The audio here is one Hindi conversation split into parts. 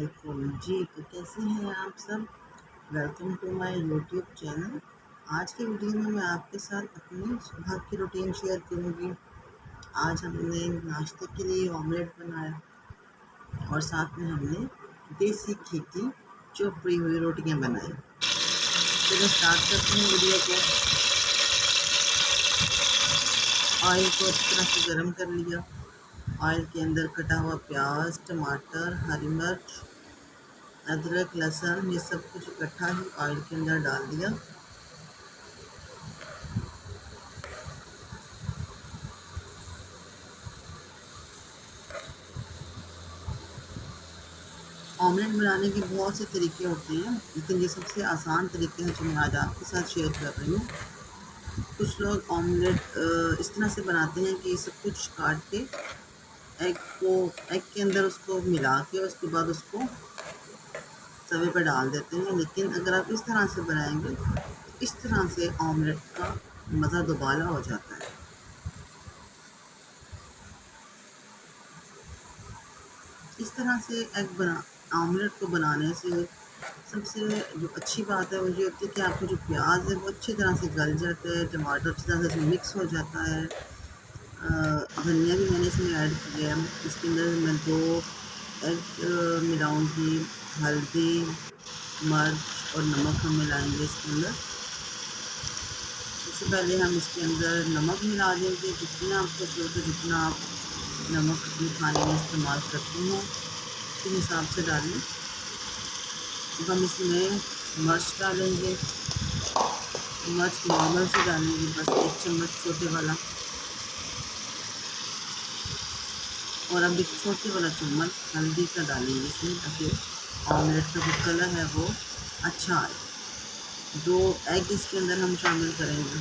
वालेकुम जी। तो कैसे हैं आप सब। Welcome to my YouTube channel. आज के वीडियो में मैं आपके साथ अपनी सुबह की रूटीन शेयर करूंगी। आज हमने नाश्ते के लिए ऑमलेट बनाया और साथ में हमने देसी घी की चोपड़ी हुई रोटियां बनाई। चलो स्टार्ट करते हैं वीडियो को। ऑयल को अच्छी तरह से गर्म कर लिया। ऑयल के अंदर कटा हुआ प्याज, टमाटर, हरी मिर्च, अदरक, लहसुन, ये सब कुछ इकट्ठा ही ऑयल के अंदर डाल दिया। ऑमलेट बनाने के बहुत से तरीके होते हैं, लेकिन ये सबसे आसान तरीके हैं जो मैं आज आपके साथ शेयर कर रही हूँ। कुछ लोग ऑमलेट इस तरह से बनाते हैं कि सब कुछ काट के एग के अंदर उसको मिला के उसके बाद उसको तवे पर डाल देते हैं। लेकिन अगर आप इस तरह से बनाएंगे तो इस तरह से ऑमलेट का मज़ा दोबारा हो जाता है। इस तरह से ऑमलेट को बनाने से सबसे जो अच्छी बात है वो ये होती है कि आपका जो प्याज है वो अच्छी तरह से गल जाता है, टमाटर अच्छी तरह से मिक्स हो जाता है। धनिया भी मैंने इसमें ऐड किया है। इसके अंदर मैं 2 एग मिलाऊंगी। हल्दी, मिर्च और नमक हम मिलाएंगे इसके अंदर। सबसे पहले हम इसके अंदर नमक मिला देंगे। जितना आपको ज़रूरत है, जितना आप नमक अपने खाने में इस्तेमाल करते हैं उसी हिसाब से डालें। अब हम इसमें मिर्च डालेंगे। मिर्च नॉर्मल से डालेंगे, बस 1 चम्मच छोटे वाला। और अब एक छोटे वाला चम्मच हल्दी का डालेंगे इसमें, ताकि ऑमलेट का जो कलर है वो अच्छा आए। 2 एग इसके अंदर हम शामिल करेंगे।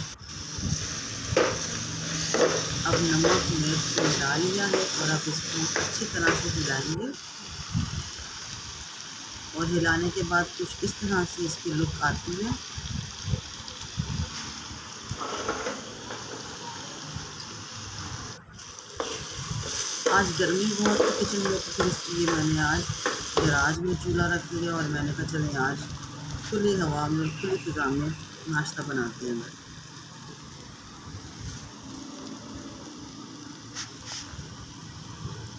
अब नमक मिर्च मिला लिया है और अब इसको अच्छी तरह से हिलाएंगे। और हिलाने के बाद कुछ इस तरह से इसकी लुक आती है। आज गर्मी बहुत है किचन में, तो फिर इसलिए मैंने आज गैराज में चूल्हा रख दिया और मैंने कहा चलें आज खुली हवा में, खुली फिजा में नाश्ता बनाते हैं।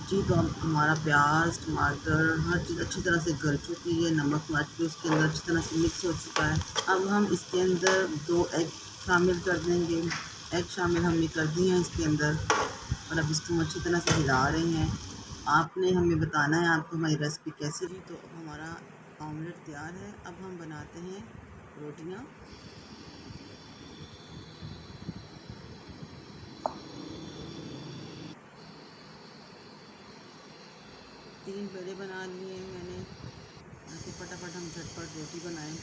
जी, तो अब हमारा प्याज, टमाटर, हर चीज़ अच्छी तरह से गल चुकी है। नमक मिर्च भी उसके अंदर अच्छी तरह से मिक्स हो चुका है। अब हम इसके अंदर 2 एग शामिल कर देंगे। एग शामिल हमने कर दिए हैं इसके अंदर और अब इसको अच्छी तरह से हिला रहे हैं। आपने हमें बताना है आपको हमारी रेसिपी कैसी रही। तो अब हमारा ऑमलेट तैयार है। अब हम बनाते हैं रोटियाँ। 3 पेड़े बना लिए हैं मैंने, ताकि फटाफट हम झटपट रोटी बनाएं।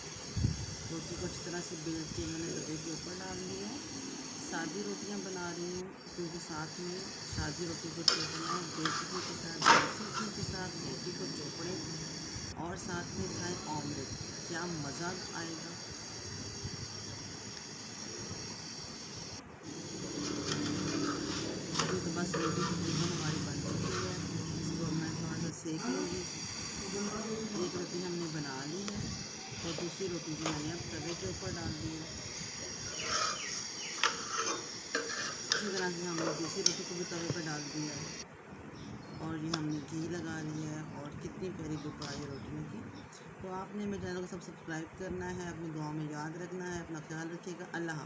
रोटी को अच्छी तरह से बेल के मैंने तवे के ऊपर डाल दिया है। सादी रोटियां बना रही हूँ क्योंकि साथ में सादी रोटी को चोपना है। देसी घी के साथ, देसी घी के साथ रोटी को चोपड़ें और साथ में खाएं ऑमलेट, क्या मज़ा आएगा। अभी तो बस रोटी तकरीबन हमारी बन चुकी है। इसको मैं थोड़ा सा सेक लूँगी। एक रोटी हमने बना ली है और दूसरी रोटी भी मैंने अब तवे के ऊपर डाल दी है। इसी तरह से हमने दूसरी रोटी को भी तवे पर डाल दिया है और ये हमने घी लगा लिया है। और कितनी प्यारी लुक आई है रोटियों की। तो आपने मेरे चैनल को सब्सक्राइब करना है, अपनी दुआ में याद रखना है। अपना ख्याल रखिएगा। अल्लाह हाफ़िज़।